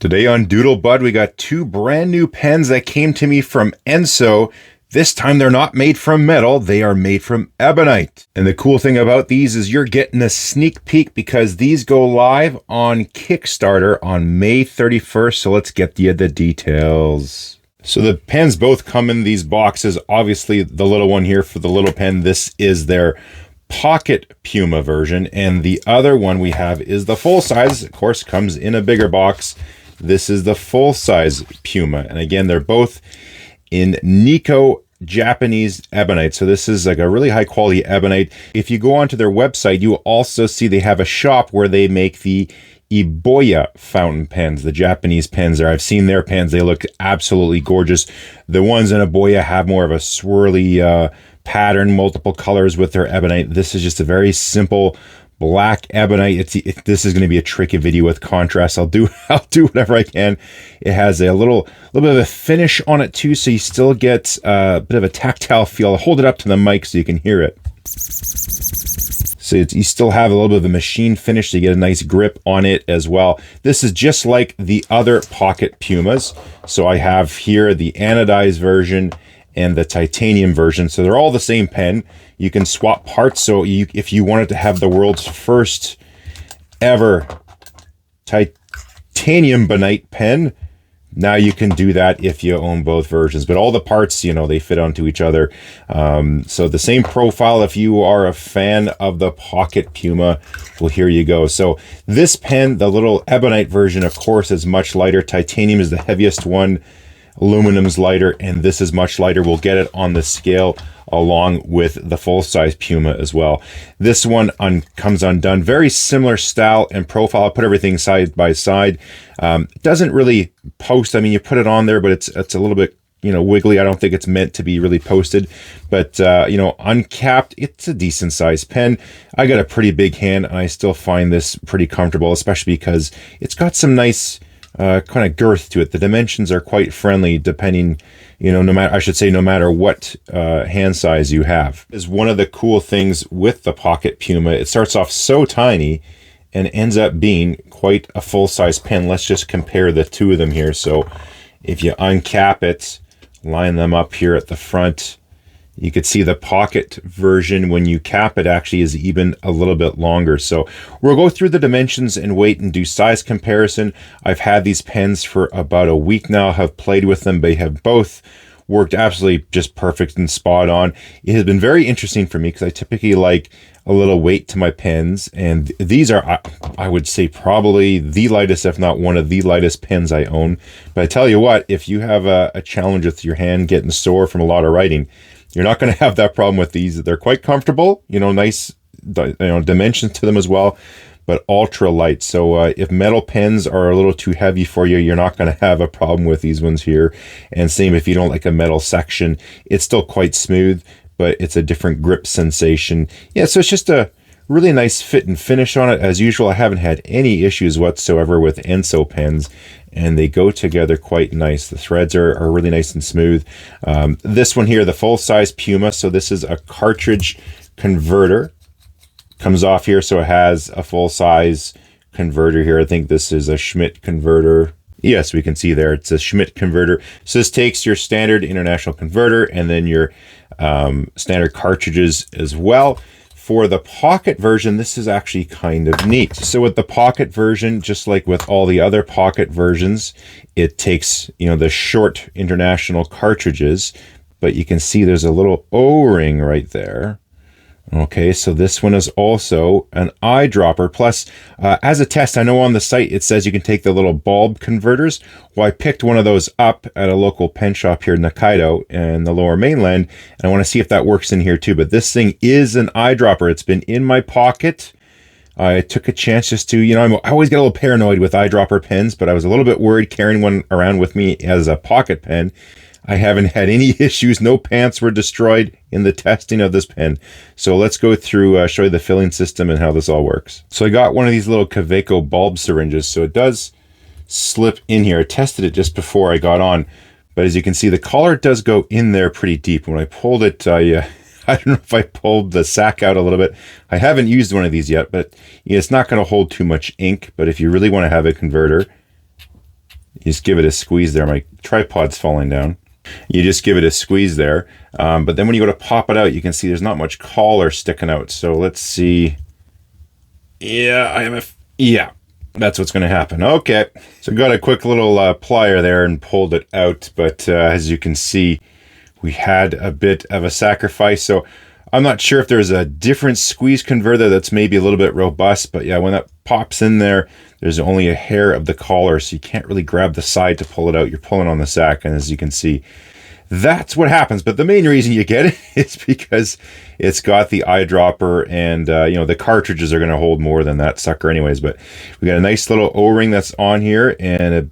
Today on Doodlebud, we got two brand new pens that came to me from Ensso. This time they're not made from metal, they are made from ebonite. And the cool thing about these is you're getting a sneak peek because these go live on Kickstarter on May 31st. So let's get you the details. So the pens both come in these boxes. Obviously the little one here for the little pen, this is their pocket Piuma version. And the other one we have is the full size, of course, comes in a bigger box. This is the full-size Piuma. And again, they're both in Nikko Japanese ebonite. So this is like a really high-quality ebonite. If you go onto their website, you will also see they have a shop where they make the Iboya fountain pens, the Japanese pens there. I've seen their pens. They look absolutely gorgeous. The ones in Iboya have more of a swirly pattern, multiple colors with their ebonite. This is just a very simple black ebonite. This is going to be a tricky video with contrast. I'll do whatever I can. It has a little bit of a finish on it too, so you still get a bit of a tactile feel. I'll hold it up to the mic so you can hear it. So you still have a little bit of a machine finish, so you get a nice grip on it as well. This is just like the other pocket Piumas. So I have here the anodized version and the titanium version. So they're all the same pen. You can swap parts. So if you wanted to have the world's first ever titanium ebonite pen, now you can do that if you own both versions. But all the parts, they fit onto each other. So the same profile, if you are a fan of the pocket Piuma, well, here you go. So this pen, the little ebonite version, of course, is much lighter. Titanium is the heaviest one. Aluminum's lighter, and this is much lighter. We'll get it on the scale along with the full-size Piuma as well. This one comes undone. Very similar style and profile. I'll put everything side by side. It doesn't really post. I mean, you put it on there, but it's a little bit wiggly. I don't think it's meant to be really posted, but uncapped, it's a decent sized pen. I got a pretty big hand, and I still find this pretty comfortable, especially because it's got some nice kind of girth to it. The dimensions are quite friendly depending, no matter what hand size you have. Is one of the cool things with the pocket Piuma. It starts off so tiny and ends up being quite a full-size pen. Let's just compare the two of them here. So if you uncap it, line them up here at the front, you could see the pocket version, when you cap it, actually is even a little bit longer. So we'll go through the dimensions and weight and do size comparison. I've had these pens for about a week now, have played with them. They have both worked absolutely just perfect and spot on. It has been very interesting for me because I typically like a little weight to my pens. And these are, I would say, probably the lightest, if not one of the lightest pens I own. But I tell you what, if you have a challenge with your hand getting sore from a lot of writing, you're not going to have that problem with these. They're quite comfortable, nice dimensions to them as well, but ultra light. So if metal pens are a little too heavy for you, you're not going to have a problem with these ones here. And same if you don't like a metal section, it's still quite smooth, but it's a different grip sensation. Yeah, so it's just a really nice fit and finish on it. As usual, I haven't had any issues whatsoever with Ensso pens, and they go together quite nice. The threads are really nice and smooth. This one here, the full-size Piuma, so this is a cartridge converter. Comes off here, so it has a full-size converter here. I think this is a Schmidt converter. Yes, we can see there, it's a Schmidt converter. So this takes your standard international converter and then your standard cartridges as well. For the pocket version, this is actually kind of neat. So with the pocket version, just like with all the other pocket versions, it takes, the short international cartridges, but you can see there's a little O-ring right there. Okay, so this one is also an eyedropper. Plus, as a test, I know on the site it says you can take the little bulb converters. Well, I picked one of those up at a local pen shop here in Hokkaido in the Lower Mainland, and I want to see if that works in here too. But this thing is an eyedropper. It's been in my pocket. I took a chance just to, I always get a little paranoid with eyedropper pens, but I was a little bit worried carrying one around with me as a pocket pen. I haven't had any issues. No pants were destroyed in the testing of this pen. So let's go through, show you the filling system and how this all works. So I got one of these little Kaweco bulb syringes. So it does slip in here. I tested it just before I got on. But as you can see, the collar does go in there pretty deep. When I pulled it, I don't know if I pulled the sack out a little bit. I haven't used one of these yet, but it's not going to hold too much ink. But if you really want to have a converter, You just give it a squeeze there. My tripod's falling down. You just give it a squeeze there. But then when you go to pop it out, you can see there's not much collar sticking out. So let's see. Yeah, yeah, that's what's going to happen. Okay, so got a quick little plier there and pulled it out. But as you can see, we had a bit of a sacrifice. So I'm not sure if there's a different squeeze converter that's maybe a little bit robust. But yeah, when that pops in there, there's only a hair of the collar, so you can't really grab the side to pull it out. You're pulling on the sack, and as you can see, that's what happens. But the main reason you get it is because it's got the eyedropper, and you know, the cartridges are going to hold more than that sucker anyways. But we got a nice little O-ring that's on here, and a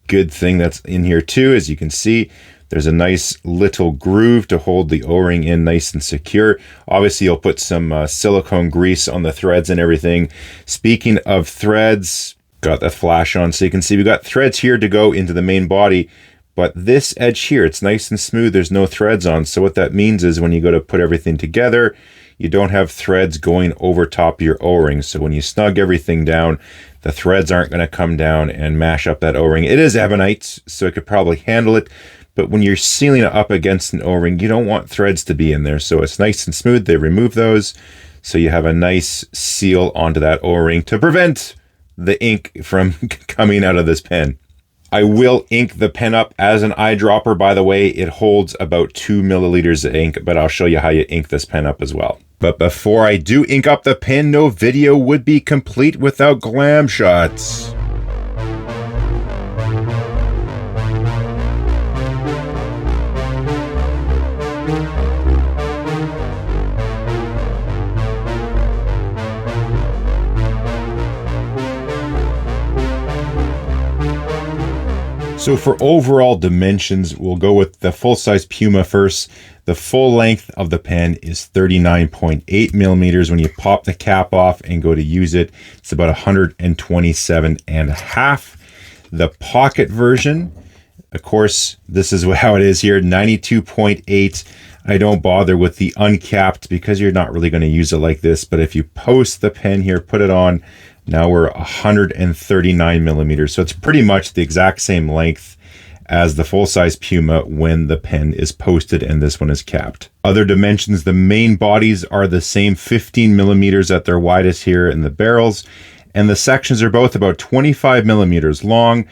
good thing that's in here too, as you can see, there's a nice little groove to hold the O-ring in nice and secure. Obviously, you'll put some silicone grease on the threads and everything. Speaking of threads, got that flash on so you can see we got threads here to go into the main body. But this edge here, it's nice and smooth. There's no threads on. So what that means is when you go to put everything together, you don't have threads going over top your O-ring. So when you snug everything down, the threads aren't going to come down and mash up that O-ring. It is ebonite, so it could probably handle it. But when you're sealing it up against an O-ring, you don't want threads to be in there. So it's nice and smooth. They remove those. So you have a nice seal onto that O-ring to prevent the ink from coming out of this pen. I will ink the pen up as an eyedropper, by the way. It holds about 2 milliliters of ink, but I'll show you how you ink this pen up as well. But before I do ink up the pen, no video would be complete without glam shots. So for overall dimensions, we'll go with the full-size Piuma first. The full length of the pen is 39.8 millimeters. When you pop the cap off and go to use it, it's about 127.5. The pocket version, of course, this is how it is here, 92.8. I don't bother with the uncapped because you're not really going to use it like this. But if you post the pen here, put it on, now we're 139 millimeters. So it's pretty much the exact same length as the full-size Piuma when the pen is posted and this one is capped. Other dimensions, the main bodies are the same, 15 millimeters at their widest here in the barrels. And the sections are both about 25 millimeters long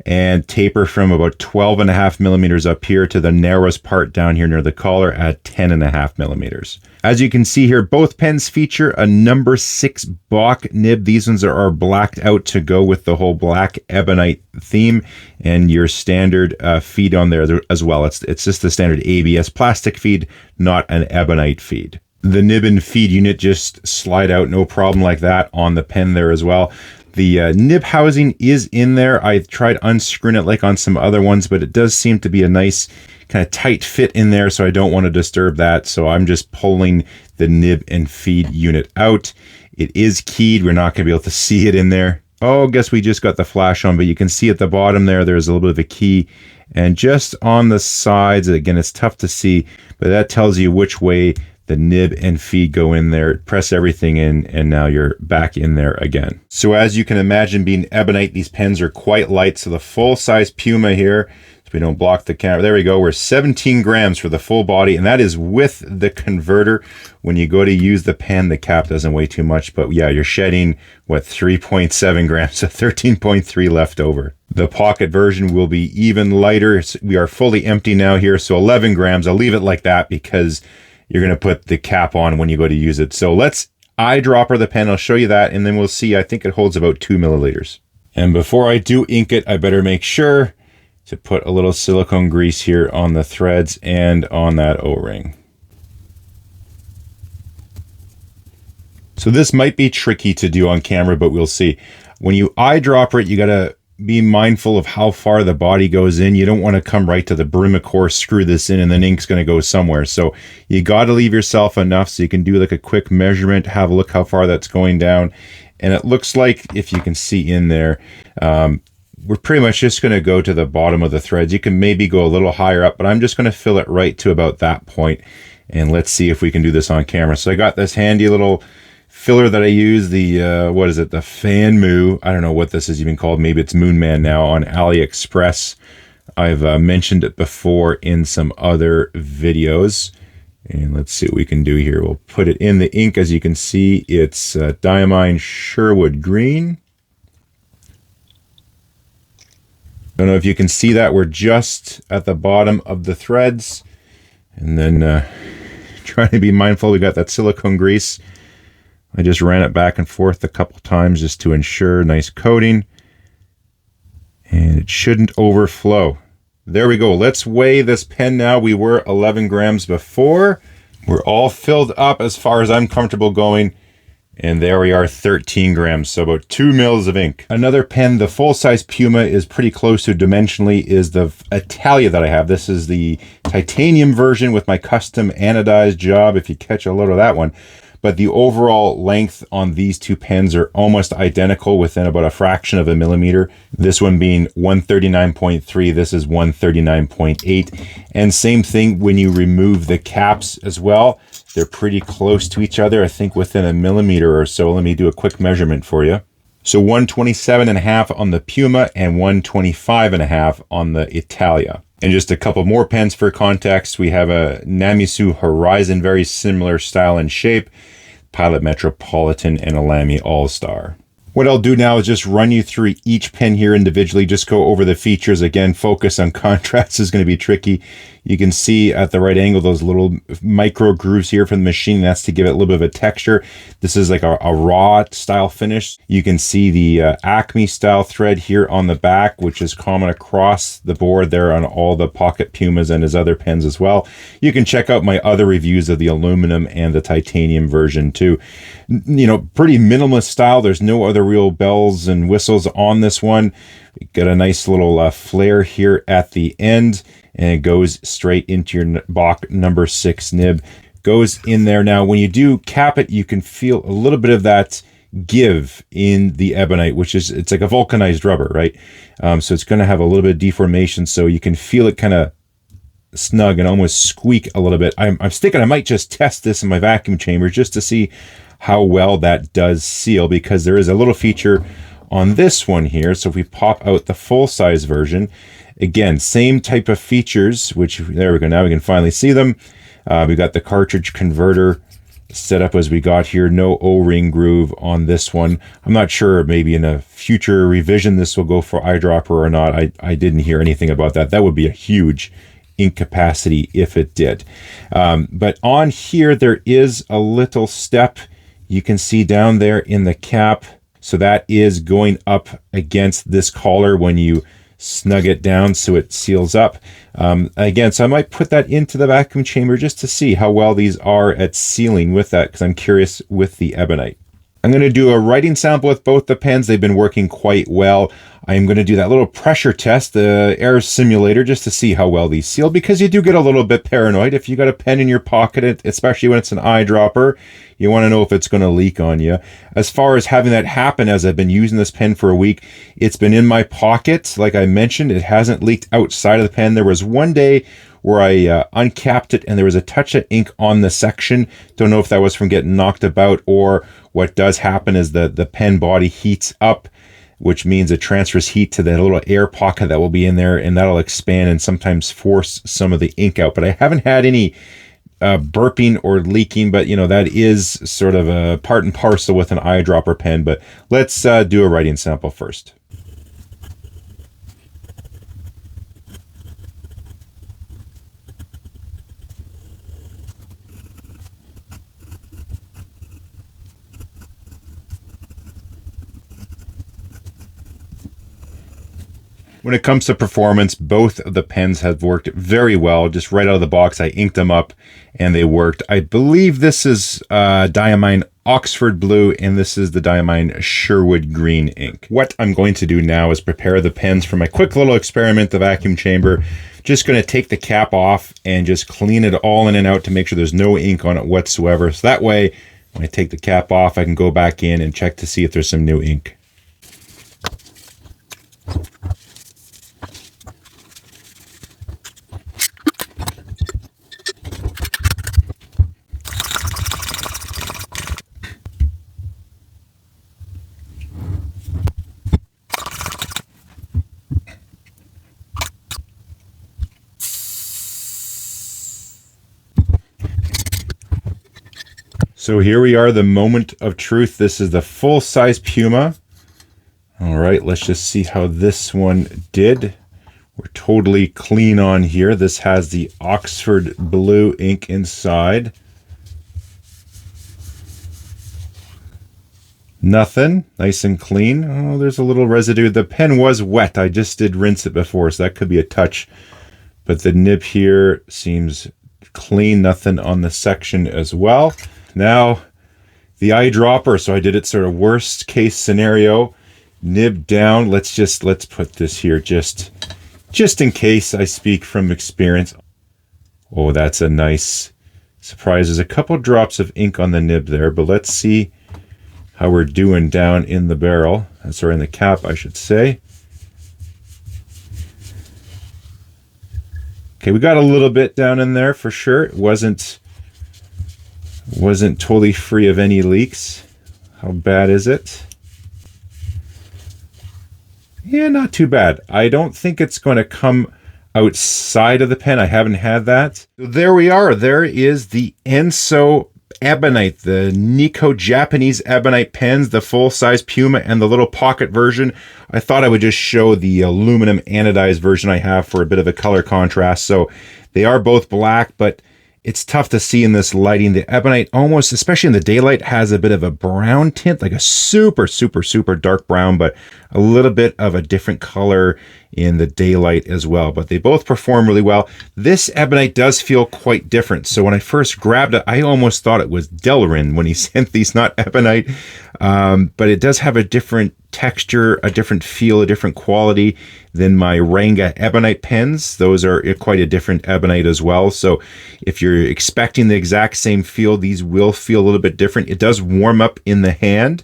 and taper from about 12.5 millimeters up here to the narrowest part down here near the collar at 10.5 millimeters. As you can see here, both pens feature a number 6 Bock nib. These ones are blacked out to go with the whole black ebonite theme, and your standard feed on there as well. It's just the standard ABS plastic feed, not an ebonite feed. The nib and feed unit just slide out, no problem like that on the pen there as well. The nib housing is in there. I tried unscrewing it like on some other ones, but it does seem to be a nice kind of tight fit in there, so I don't want to disturb that. So I'm just pulling the nib and feed unit out. It is keyed. We're not going to be able to see it in there. Oh, I guess we just got the flash on, but you can see at the bottom there, there's a little bit of a key. And just on the sides, again, it's tough to see, but that tells you which way the nib and feed go in there. Press everything in, and now you're back in there again. So as you can imagine, being ebonite, these pens are quite light. So the full-size Piuma here, so we don't block the camera. There we go. We're 17 grams for the full body, and that is with the converter. When you go to use the pen, the cap doesn't weigh too much, but yeah, you're shedding, what, 3.7 grams, so 13.3 left over. The pocket version will be even lighter. We are fully empty now here, so 11 grams. I'll leave it like that because you're going to put the cap on when you go to use it. So let's eyedropper the pen. I'll show you that, and then we'll see. I think it holds about 2 milliliters. And before I do ink it, I better make sure to put a little silicone grease here on the threads and on that O-ring. So this might be tricky to do on camera, but we'll see. When you eyedropper it, you got to be mindful of how far the body goes in. You don't want to come right to the brim, of course, screw this in, and then ink's going to go somewhere. So you got to leave yourself enough so you can do like a quick measurement, have a look how far that's going down. And it looks like, if you can see in there, we're pretty much just going to go to the bottom of the threads. You can maybe go a little higher up, but I'm just going to fill it right to about that point. And let's see if we can do this on camera. So I got this handy little filler that I use, the, what is it? The Fan Moo. I don't know what this is even called. Maybe it's Moon Man now on AliExpress. I've mentioned it before in some other videos. And let's see what we can do here. We'll put it in the ink. As you can see, it's Diamine Sherwood Green. Don't know if you can see that. We're just at the bottom of the threads. And then trying to be mindful, we got that silicone grease. I just ran it back and forth a couple times just to ensure nice coating. And it shouldn't overflow. There we go. Let's weigh this pen now. We were 11 grams before. We're all filled up as far as I'm comfortable going. And there we are, 13 grams, so about 2 mils of ink. Another pen, the full-size Piuma, is pretty close to dimensionally, is the Italia that I have. This is the titanium version with my custom anodized job, if you catch a load of that one. But the overall length on these two pens are almost identical within about a fraction of a millimeter. This one being 139.3, this is 139.8. And same thing when you remove the caps as well. They're pretty close to each other, I think within a millimeter or so. Let me do a quick measurement for you. So 127.5 on the Piuma and 125.5 on the Italia. And just a couple more pens for context. We have a Namisu Horizon, very similar style and shape, Pilot Metropolitan, and a Lamy All-Star. What I'll do now is just run you through each pen here individually, just go over the features. Again, focus on contrast is going to be tricky. You can see at the right angle those little micro grooves here from the machine. That's to give it a little bit of a texture. This is like a raw style finish. You can see the Acme style thread here on the back, which is common across the board there on all the Pocket Pumas and his other pens as well. You can check out my other reviews of the aluminum and the titanium version too. You know, pretty minimalist style. There's no other real bells and whistles on this one. Got a nice little flare here at the end, and it goes straight into your Bach number 6 nib. Goes in there. Now, when you do cap it, you can feel a little bit of that give in the Ebonite, which is, it's like a vulcanized rubber, right? So it's going to have a little bit of deformation, so you can feel it kind of snug and almost squeak a little bit. I'm thinking I might just test this in my vacuum chamber just to see how well that does seal, because there is a little feature on this one here. So if we pop out the full-size version, again, same type of features, which, there we go, now we can finally see them. We got the cartridge converter set up as we got here. No O-ring groove on this one. I'm not sure, maybe in a future revision this will go for eyedropper or not. I didn't hear anything about that. That would be a huge ink capacity if it did. But on here, there is a little step you can see down there in the cap. So that is going up against this collar when you snug it down so it seals up. Again, so I might put that into the vacuum chamber just to see how well these are at sealing with that, because I'm curious with the Ebonite. I'm going to do a writing sample with both the pens. They've been working quite well. I'm going to do that little pressure test, the air simulator, just to see how well these seal, because you do get a little bit paranoid if you got a pen in your pocket, especially when it's an eyedropper. You want to know if it's going to leak on you. As far as having that happen, as I've been using this pen for a week, it's been in my pocket. Like I mentioned, it hasn't leaked outside of the pen. There was one day where I uncapped it and there was a touch of ink on the section. Don't know if that was from getting knocked about, or what does happen is the pen body heats up, which means it transfers heat to that little air pocket that will be in there, and that'll expand and sometimes force some of the ink out. But I haven't had any burping or leaking, but you know, that is sort of a part and parcel with an eyedropper pen. But let's do a writing sample first. When it comes to performance, both of the pens have worked very well. Just right out of the box, I inked them up and they worked. I believe this is Diamine Oxford Blue, and this is the Diamine Sherwood Green ink. What I'm going to do now is prepare the pens for my quick little experiment, the vacuum chamber. Just going to take the cap off and just clean it all in and out to make sure there's no ink on it whatsoever. So that way, when I take the cap off, I can go back in and check to see if there's some new ink. So here we are, the moment of truth. This is the full-size Piuma. All right, let's just see how this one did. We're totally clean on here. This has the Oxford blue ink inside. Nothing, nice and clean. Oh, there's a little residue. The pen was wet. I just did rinse it before, so that could be a touch. But the nib here seems clean, nothing on the section as well. Now, the eyedropper. So I did it sort of worst case scenario. Nib down. Let's put this here just in case I speak from experience. Oh, that's a nice surprise. There's a couple drops of ink on the nib there, but let's see how we're doing down in the barrel. Sorry, in the cap, I should say. Okay, we got a little bit down in there for sure. It wasn't totally free of any leaks. How bad is it? Yeah, not too bad. I don't think it's going to come outside of the pen. I haven't had that. So there we are. There is the Ensso Ebonite, the Nikko Japanese Ebonite pens, the full-size Piuma, and the little pocket version. I thought I would just show the aluminum anodized version I have for a bit of a color contrast. So they are both black, but it's tough to see in this lighting. The Ebonite almost, especially in the daylight, has a bit of a brown tint, like a super, super, super dark brown, but a little bit of a different color in the daylight as well. But they both perform really well. This Ebonite does feel quite different. So when I first grabbed it, I almost thought it was Delrin when he sent these, not Ebonite. But it does have a different texture, a different feel, a different quality than my Ranga Ebonite pens. Those are quite a different Ebonite as well. So if you're expecting the exact same feel, these will feel a little bit different. It does warm up in the hand,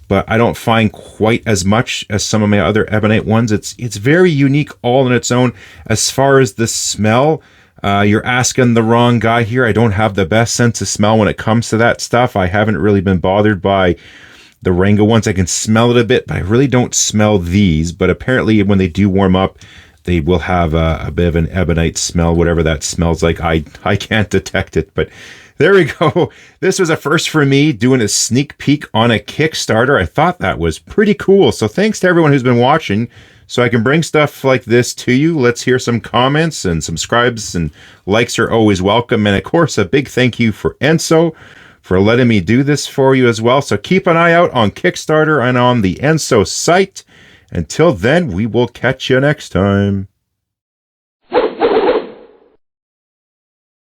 but I don't find quite as much as some of my other Ebonite ones. It's very unique all on its own. As far as the smell, you're asking the wrong guy here. I don't have the best sense of smell when it comes to that stuff. I haven't really been bothered by the Ranga ones. I can smell it a bit, but I really don't smell these. But apparently when they do warm up, they will have a bit of an Ebonite smell, whatever that smells like. I can't detect it, but there we go. This was a first for me, doing a sneak peek on a Kickstarter. I thought that was pretty cool. So thanks to everyone who's been watching, so I can bring stuff like this to you. Let's hear some comments, and subscribes and likes are always welcome. And of course, a big thank you for Ensso for letting me do this for you as well. So keep an eye out on Kickstarter and on the Ensso site. Until then, we will catch you next time.